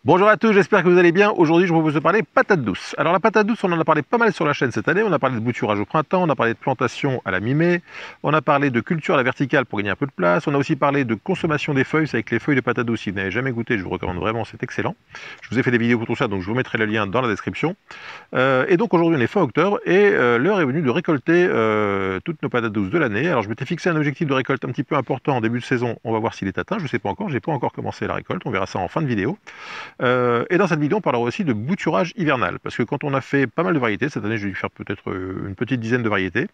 Bonjour à tous, j'espère que vous allez bien. Aujourd'hui, je vous propose de parler patate douce. Alors la patate douce, on en a parlé pas mal sur la chaîne cette année. On a parlé de bouturage au printemps, on a parlé de plantation à la mi-mai, on a parlé de culture à la verticale pour gagner un peu de place, on a aussi parlé de consommation des feuilles, c'est avec les feuilles de patate douce. Si vous n'avez jamais goûté, je vous recommande vraiment, c'est excellent. Je vous ai fait des vidéos pour tout ça, donc je vous mettrai le lien dans la description. Et donc aujourd'hui, on est fin octobre et l'heure est venue de récolter toutes nos patates douces de l'année. Alors je m'étais fixé un objectif de récolte un petit peu important en début de saison. On va voir s'il est atteint. Je ne sais pas encore, j'ai pas encore commencé la récolte. On verra ça en fin de vidéo. Et dans cette vidéo, on parlera aussi de bouturage hivernal, parce que quand on a fait pas mal de variétés, cette année j'ai dû faire peut-être une petite dizaine de variétés,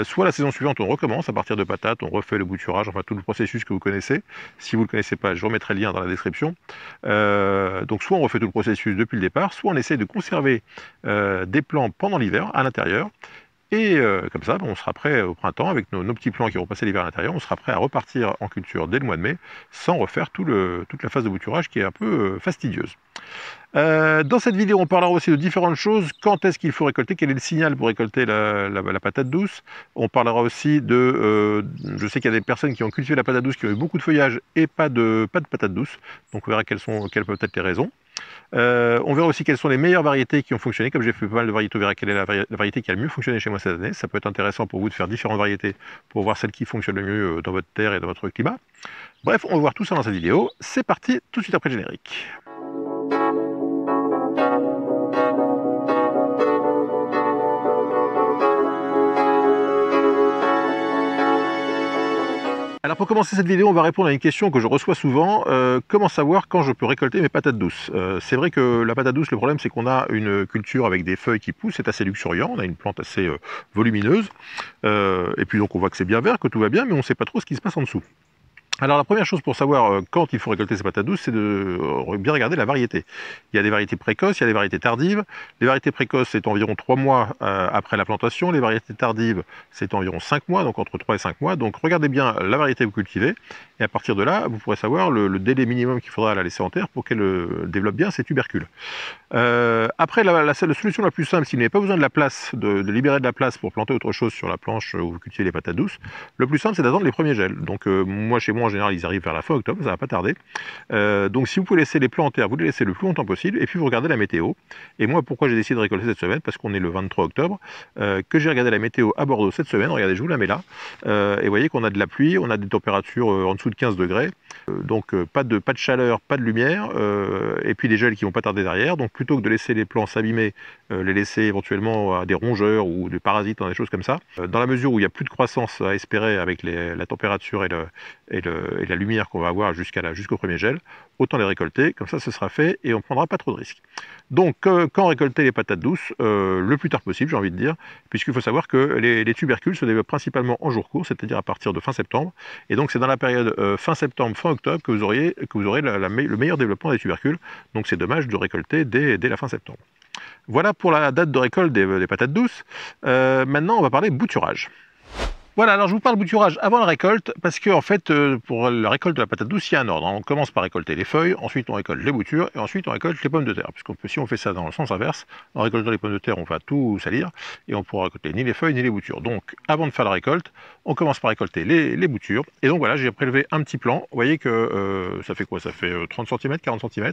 soit la saison suivante on recommence à partir de patates, on refait le bouturage, enfin tout le processus que vous connaissez. Si vous ne le connaissez pas, je vous remettrai le lien dans la description. Donc soit on refait tout le processus depuis le départ, soit on essaie de conserver des plants pendant l'hiver à l'intérieur. Et comme ça, on sera prêt au printemps avec nos petits plants qui vont passer l'hiver à l'intérieur. On sera prêt à repartir en culture dès le mois de mai sans refaire toute la phase de bouturage qui est un peu fastidieuse. Dans cette vidéo, on parlera aussi de différentes choses. Quand est-ce qu'il faut récolter? Quel est le signal pour récolter la patate douce? On parlera aussi de... je sais qu'il y a des personnes qui ont cultivé la patate douce qui ont eu beaucoup de feuillage et pas de patate douce. Donc on verra quelles peuvent être les raisons. On verra aussi quelles sont les meilleures variétés qui ont fonctionné. Comme j'ai fait pas mal de variétés, on verra quelle est la variété qui a le mieux fonctionné chez moi cette année. Ça peut être intéressant pour vous de faire différentes variétés pour voir celle qui fonctionne le mieux dans votre terre et dans votre climat. Bref, on va voir tout ça dans cette vidéo. C'est parti, tout de suite après le générique. Alors pour commencer cette vidéo, on va répondre à une question que je reçois souvent. Comment savoir quand je peux récolter mes patates douces? C'est vrai que la patate douce, le problème c'est qu'on a une culture avec des feuilles qui poussent, c'est assez luxuriant, on a une plante assez volumineuse. Et puis donc on voit que c'est bien vert, que tout va bien, mais on ne sait pas trop ce qui se passe en dessous. Alors la première chose pour savoir quand il faut récolter ces patates douces, c'est de bien regarder la variété. Il y a des variétés précoces, il y a des variétés tardives. Les variétés précoces, c'est environ 3 mois après la plantation. Les variétés tardives, c'est environ 5 mois, donc entre 3 et 5 mois. Donc regardez bien la variété que vous cultivez, et à partir de là, vous pourrez savoir le délai minimum qu'il faudra la laisser en terre pour qu'elle développe bien ses tubercules. Après, la solution la plus simple, si vous n'avez pas besoin de la place, de libérer de la place pour planter autre chose sur la planche où vous cultivez les patates douces, le plus simple c'est d'attendre les premiers gels. Donc moi chez moi en général ils arrivent vers la fin octobre, ça va pas tarder. Donc si vous pouvez laisser les plants en terre, vous les laissez le plus longtemps possible et puis vous regardez la météo. Et moi pourquoi j'ai décidé de récolter cette semaine? Parce qu'on est le 23 octobre, que j'ai regardé la météo à Bordeaux cette semaine, regardez je vous la mets là, et vous voyez qu'on a de la pluie, on a des températures en dessous de 15 degrés, donc pas de chaleur, pas de lumière, et puis des gels qui vont pas tarder derrière. Donc plutôt que de laisser les plants s'abîmer, les laisser éventuellement à des rongeurs ou des parasites, des choses comme ça, dans la mesure où il n'y a plus de croissance à espérer avec la température et la lumière qu'on va avoir jusqu'au premier gel, autant les récolter, comme ça ce sera fait et on ne prendra pas trop de risques. Donc quand récolter les patates douces, le plus tard possible j'ai envie de dire, puisqu'il faut savoir que les tubercules se développent principalement en jour court, c'est-à-dire à partir de fin septembre, et donc c'est dans la période fin septembre, fin octobre que vous aurez le meilleur développement des tubercules, donc c'est dommage de récolter dès la fin septembre. Voilà pour la date de récolte des patates douces. Maintenant, on va parler bouturage. Voilà, alors je vous parle bouturage avant la récolte, parce que en fait, pour la récolte de la patate douce, il y a un ordre. On commence par récolter les feuilles, ensuite on récolte les boutures, et ensuite on récolte les pommes de terre. Si on fait ça dans le sens inverse, en récoltant les pommes de terre, on va tout salir, et on pourra récolter ni les feuilles ni les boutures. Donc, avant de faire la récolte, on commence par récolter les boutures. Et donc voilà, j'ai prélevé un petit plant. Vous voyez que ça fait quoi? Ça fait 30 cm, 40 cm.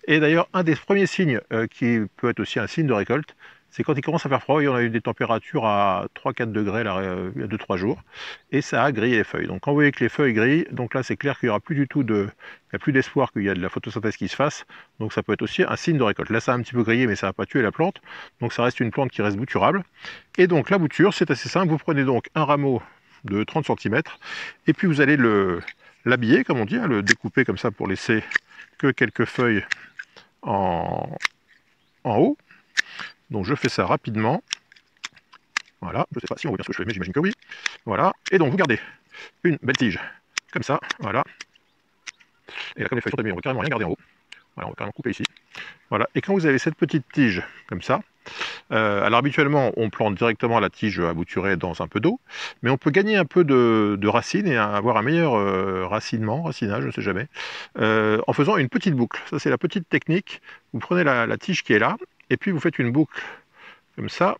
Et d'ailleurs, un des premiers signes qui peut être aussi un signe de récolte, c'est quand il commence à faire froid, et on a eu des températures à 3-4 degrés là, il y a 2-3 jours, et ça a grillé les feuilles. Donc quand vous voyez que les feuilles grillent, donc là c'est clair qu'il n'y aura plus du tout il n'y a plus d'espoir qu'il y a de la photosynthèse qui se fasse, donc ça peut être aussi un signe de récolte. Là ça a un petit peu grillé, mais ça n'a pas tué la plante, donc ça reste une plante qui reste bouturable. Et donc la bouture, c'est assez simple, vous prenez donc un rameau de 30 cm, et puis vous allez l'habiller, comme on dit, le découper comme ça pour laisser que quelques feuilles en haut. Donc je fais ça rapidement. Voilà, je ne sais pas si on voit bien ce que je fais, mais j'imagine que oui. Voilà, et donc vous gardez une belle tige, comme ça, voilà. Et là, comme les feuilles sont abîmées, on va carrément rien garder en haut. Voilà, on va carrément couper ici. Voilà, et quand vous avez cette petite tige, comme ça, alors habituellement, on plante directement la tige à bouturer dans un peu d'eau, mais on peut gagner un peu de racines et avoir un meilleur racinage, je ne sais jamais, en faisant une petite boucle. Ça, c'est la petite technique. Vous prenez la tige qui est là, et puis vous faites une boucle comme ça,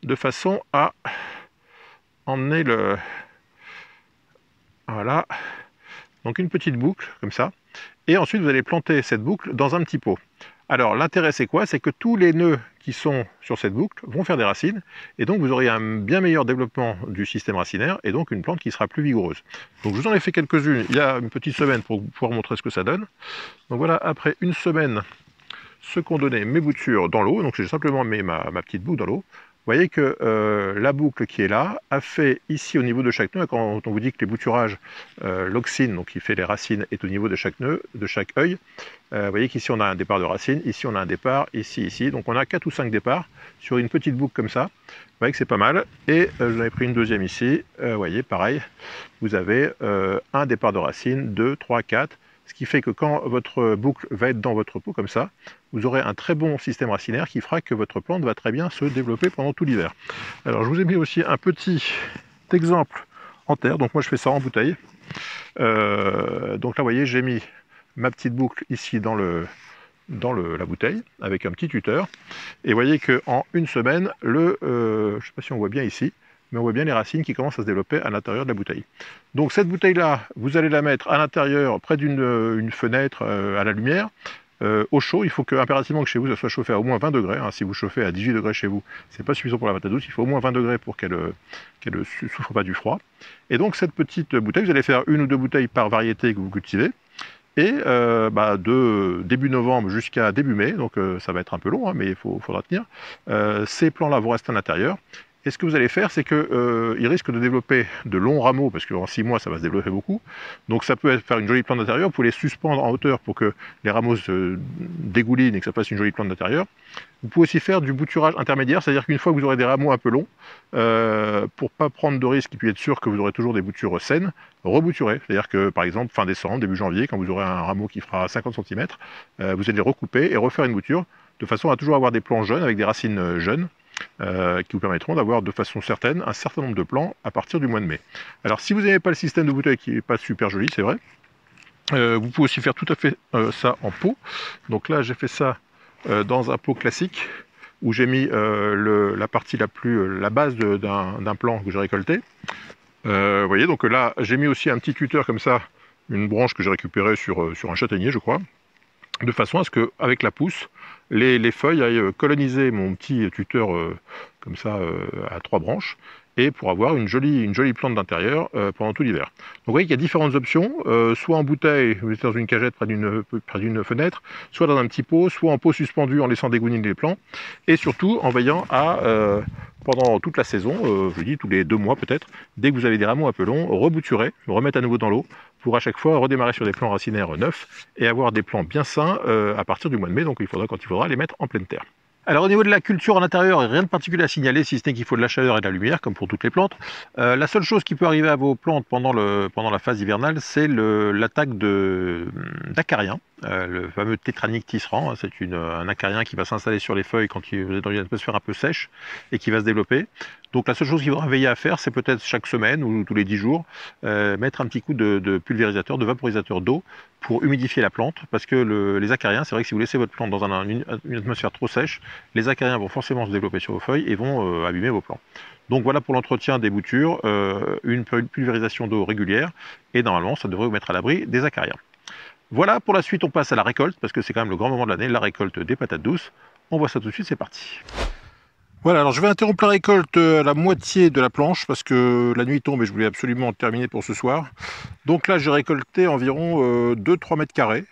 de façon à emmener voilà, donc une petite boucle comme ça, Et ensuite, vous allez planter cette boucle dans un petit pot. Alors, l'intérêt, c'est quoi? C'est que tous les nœuds qui sont sur cette boucle vont faire des racines, et donc vous aurez un bien meilleur développement du système racinaire, et donc une plante qui sera plus vigoureuse. Donc je vous en ai fait quelques-unes il y a une petite semaine pour pouvoir montrer ce que ça donne. Donc voilà, après une semaine, ce qu'ont donné mes boutures dans l'eau, donc j'ai simplement mis ma petite boucle dans l'eau. Vous voyez que la boucle qui est là a fait ici au niveau de chaque nœud, quand on vous dit que les bouturages, l'oxine, donc qui fait les racines, est au niveau de chaque nœud, de chaque œil. Vous voyez qu'ici on a un départ de racines, ici on a un départ, ici. Donc on a 4 ou 5 départs sur une petite boucle comme ça. Vous voyez que c'est pas mal. Et j'en ai pris une deuxième ici. Vous voyez, pareil, vous avez un départ de racines, 2, 3, 4. Ce qui fait que quand votre boucle va être dans votre pot comme ça, vous aurez un très bon système racinaire qui fera que votre plante va très bien se développer pendant tout l'hiver. Alors je vous ai mis aussi un petit exemple en terre, donc moi je fais ça en bouteille. Donc là vous voyez, j'ai mis ma petite boucle ici dans la bouteille avec un petit tuteur. Et vous voyez qu'en une semaine, je ne sais pas si on voit bien ici, mais on voit bien les racines qui commencent à se développer à l'intérieur de la bouteille. Donc cette bouteille-là, vous allez la mettre à l'intérieur, près d'une fenêtre à la lumière, au chaud. Il faut impérativement que chez vous, ça soit chauffé à au moins 20 degrés. Hein. Si vous chauffez à 18 degrés chez vous, c'est pas suffisant pour la patate douce. Il faut au moins 20 degrés pour qu'elle ne souffre pas du froid. Et donc cette petite bouteille, vous allez faire 1 ou 2 bouteilles par variété que vous cultivez. Et de début novembre jusqu'à début mai, donc ça va être un peu long, hein, mais il faudra tenir, ces plants-là vont rester à l'intérieur. Et ce que vous allez faire, c'est qu'ils risquent de développer de longs rameaux, parce qu'en 6 mois, ça va se développer beaucoup. Donc ça peut faire une jolie plante d'intérieur. Vous pouvez les suspendre en hauteur pour que les rameaux se dégoulinent et que ça fasse une jolie plante d'intérieur. Vous pouvez aussi faire du bouturage intermédiaire, c'est-à-dire qu'une fois que vous aurez des rameaux un peu longs, pour ne pas prendre de risques et puis être sûr que vous aurez toujours des boutures saines, rebouturer. C'est-à-dire que par exemple, fin décembre, début janvier, quand vous aurez un rameau qui fera 50 cm, vous allez recouper et refaire une bouture, de façon à toujours avoir des plants jeunes, avec des racines jeunes, qui vous permettront d'avoir de façon certaine un certain nombre de plants à partir du mois de mai. Alors si vous n'avez pas le système de bouteille qui n'est pas super joli, c'est vrai, vous pouvez aussi faire tout à fait ça en pot. Donc là j'ai fait ça dans un pot classique où j'ai mis la partie la base d'un plant que j'ai récolté. Vous voyez, donc là j'ai mis aussi un petit tuteur comme ça, une branche que j'ai récupérée sur un châtaignier je crois, de façon à ce qu'avec la pousse, les feuilles aillent coloniser mon petit tuteur comme ça à 3 branches, et pour avoir une jolie plante d'intérieur pendant tout l'hiver. Donc vous voyez qu'il y a différentes options, soit en bouteille, vous êtes dans une cagette près d'une fenêtre, soit dans un petit pot, soit en pot suspendu en laissant dégouliner les plants, et surtout en veillant à, pendant toute la saison, je dis tous les 2 mois peut-être, dès que vous avez des rameaux un peu longs, rebouturer, remettre à nouveau dans l'eau, pour à chaque fois redémarrer sur des plants racinaires neufs, et avoir des plants bien sains à partir du mois de mai, donc quand il faudra les mettre en pleine terre. Alors au niveau de la culture en intérieur, rien de particulier à signaler, si ce n'est qu'il faut de la chaleur et de la lumière, comme pour toutes les plantes. La seule chose qui peut arriver à vos plantes pendant la phase hivernale, c'est l'attaque d'acariens, le fameux Tétranyque tisserand. C'est un acarien qui va s'installer sur les feuilles quand vous êtes dans une atmosphère un peu sèche et qui va se développer. Donc la seule chose qu'il faudra veiller à faire, c'est peut-être chaque semaine ou tous les 10 jours, mettre un petit coup de pulvérisateur, de vaporisateur d'eau pour humidifier la plante, parce que les acariens, c'est vrai que si vous laissez votre plante dans une atmosphère trop sèche, les acariens vont forcément se développer sur vos feuilles et vont abîmer vos plants. Donc voilà pour l'entretien des boutures, une pulvérisation d'eau régulière, et normalement ça devrait vous mettre à l'abri des acariens. Voilà, pour la suite on passe à la récolte, parce que c'est quand même le grand moment de l'année, la récolte des patates douces. On voit ça tout de suite, c'est parti. Voilà, alors je vais interrompre la récolte à la moitié de la planche, parce que la nuit tombe et je voulais absolument terminer pour ce soir. Donc là j'ai récolté environ 2-3 mètres carrés.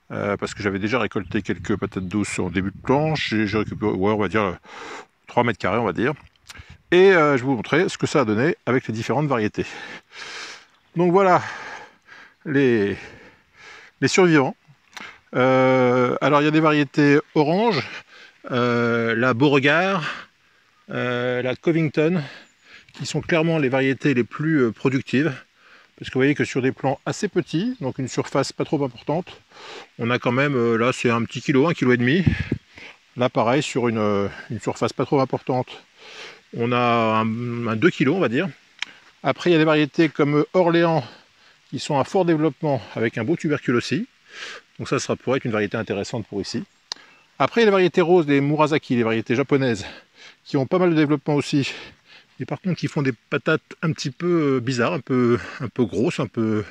Parce que j'avais déjà récolté quelques patates douces en début de planche, j'ai récupéré, ouais, on va dire 3 mètres carrés, on va dire. Et je vais vous montrer ce que ça a donné avec les différentes variétés. Donc voilà les survivants. Alors il y a des variétés orange, la Beauregard, la Covington, qui sont clairement les variétés les plus productives. Parce que vous voyez que sur des plants assez petits, donc une surface pas trop importante, on a quand même, là c'est un petit kilo, 1,5 kg. Là pareil, sur une surface pas trop importante, on a un 2 kg on va dire. Après il y a des variétés comme Orléans, qui sont à fort développement, avec un beau tubercule aussi. Donc ça pourrait être une variété intéressante pour ici. Après il y a les variétés roses, les Murasaki, les variétés japonaises, qui ont pas mal de développement aussi. Et par contre qui font des patates un petit peu bizarres, un peu grosses, un peu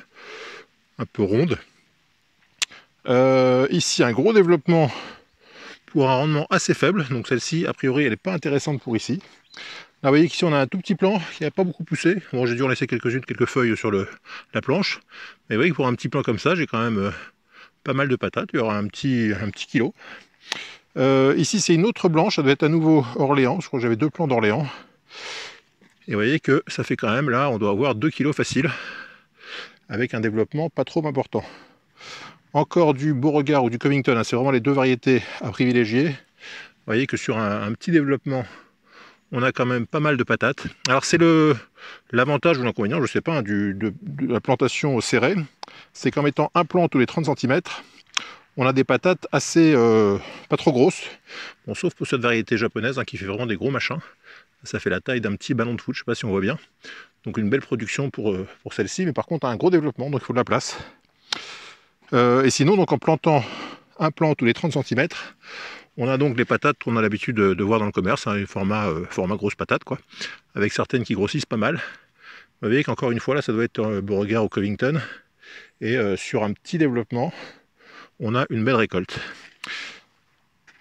rondes. Ici, un gros développement pour un rendement assez faible. Donc celle-ci, a priori, elle n'est pas intéressante pour ici. Là, vous voyez qu'ici, on a un tout petit plant qui n'a pas beaucoup poussé. Bon, j'ai dû en laisser quelques feuilles sur la planche. Mais vous voyez que pour un petit plant comme ça, j'ai quand même pas mal de patates. Il y aura un petit kilo. Ici, c'est une autre blanche. Ça doit être à nouveau Orléans. Je crois que j'avais 2 plants d'Orléans. Et vous voyez que ça fait quand même, là, on doit avoir 2 kilos facile, avec un développement pas trop important. Encore du Beauregard ou du Covington, hein, c'est vraiment les deux variétés à privilégier. Vous voyez que sur un petit développement, on a quand même pas mal de patates. Alors c'est l'avantage ou l'inconvénient, je ne sais pas, hein, de la plantation au serré, c'est qu'en mettant un plant tous les 30 cm, on a des patates assez pas trop grosses, bon, sauf pour cette variété japonaise hein, qui fait vraiment des gros machins. Ça fait la taille d'un petit ballon de foot, je ne sais pas si on voit bien. Donc une belle production pour celle-ci, mais par contre un gros développement, donc il faut de la place. Et sinon, donc en plantant un plant tous les 30 cm, on a donc les patates qu'on a l'habitude de voir dans le commerce, hein, format grosse patate, quoi, avec certaines qui grossissent pas mal. Vous voyez qu'encore une fois, là, ça doit être Beauregard ou Covington. Et sur un petit développement, on a une belle récolte.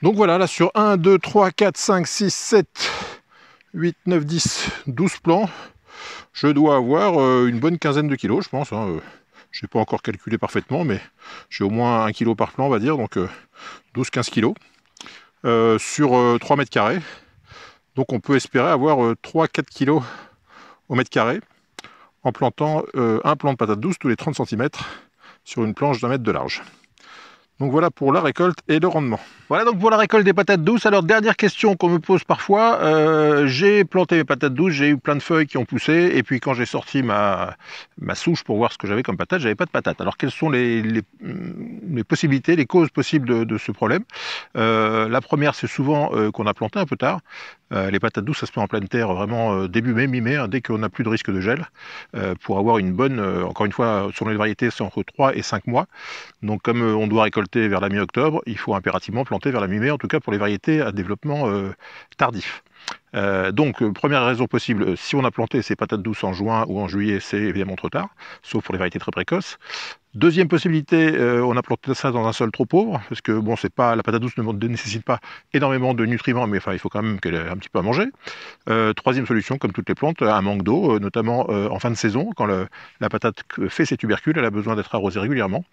Donc voilà, là sur 1, 2, 3, 4, 5, 6, 7, 8, 9, 10, 12 plants, je dois avoir une bonne quinzaine de kilos, je pense. Hein. Je n'ai pas encore calculé parfaitement, mais j'ai au moins 1 kilo par plant, on va dire, donc 12-15 kilos. Sur 3 mètres carrés. Donc on peut espérer avoir 3-4 kilos au mètre carré en plantant un plant de patate douce tous les 30 cm sur une planche d'1 mètre de large. Donc voilà pour la récolte et le rendement. Voilà donc pour la récolte des patates douces. Alors dernière question qu'on me pose parfois, j'ai planté mes patates douces, j'ai eu plein de feuilles qui ont poussé, et puis quand j'ai sorti ma souche pour voir ce que j'avais comme patate, j'avais pas de patates. Alors quelles sont les possibilités, les causes possibles de ce problème? La première, c'est souvent qu'on a planté un peu tard. Les patates douces, ça se met en pleine terre vraiment début mai, mi-mai, hein, dès qu'on n'a plus de risque de gel, pour avoir une bonne, encore une fois, selon les variétés, c'est entre 3 et 5 mois. Donc comme on doit récolter vers la mi-octobre, il faut impérativement planter vers la mi-mai, en tout cas pour les variétés à développement tardif. Donc, première raison possible, si on a planté ces patates douces en juin ou en juillet, c'est évidemment trop tard, sauf pour les variétés très précoces. Deuxième possibilité, on a planté ça dans un sol trop pauvre, parce que bon, c'est pas, la patate douce ne nécessite pas énormément de nutriments, mais enfin, il faut quand même qu'elle ait un petit peu à manger. Troisième solution, comme toutes les plantes, un manque d'eau, notamment en fin de saison, quand la patate fait ses tubercules, elle a besoin d'être arrosée régulièrement.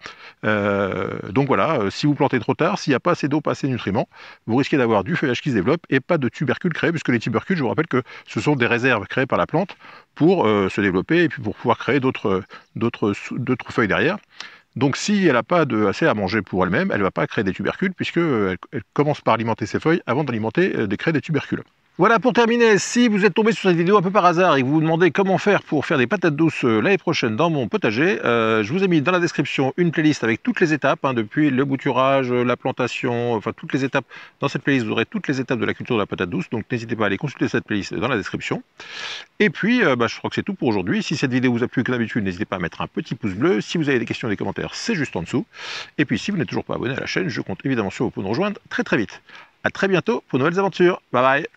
Donc voilà, si vous plantez trop tard, s'il n'y a pas assez d'eau, pas assez de nutriments, vous risquez d'avoir du feuillage qui se développe et pas de tubercules créés, puisque les tubercules, je vous rappelle que ce sont des réserves créées par la plante pour se développer et puis pour pouvoir créer d'autres feuilles derrière. Donc si elle n'a pas assez à manger pour elle-même, elle ne va pas créer des tubercules, puisqu'elle commence par alimenter ses feuilles avant d'alimenter, de créer des tubercules. Voilà, pour terminer, si vous êtes tombé sur cette vidéo un peu par hasard et que vous vous demandez comment faire pour faire des patates douces l'année prochaine dans mon potager, je vous ai mis dans la description une playlist avec toutes les étapes, hein, depuis le bouturage, la plantation, enfin toutes les étapes. Dans cette playlist, vous aurez toutes les étapes de la culture de la patate douce, donc n'hésitez pas à aller consulter cette playlist dans la description. Et puis, je crois que c'est tout pour aujourd'hui. Si cette vidéo vous a plu, comme d'habitude, n'hésitez pas à mettre un petit pouce bleu. Si vous avez des questions, des commentaires, c'est juste en dessous. Et puis, si vous n'êtes toujours pas abonné à la chaîne, je compte évidemment sur vous pour nous rejoindre très très vite. À très bientôt pour de nouvelles aventures. Bye bye.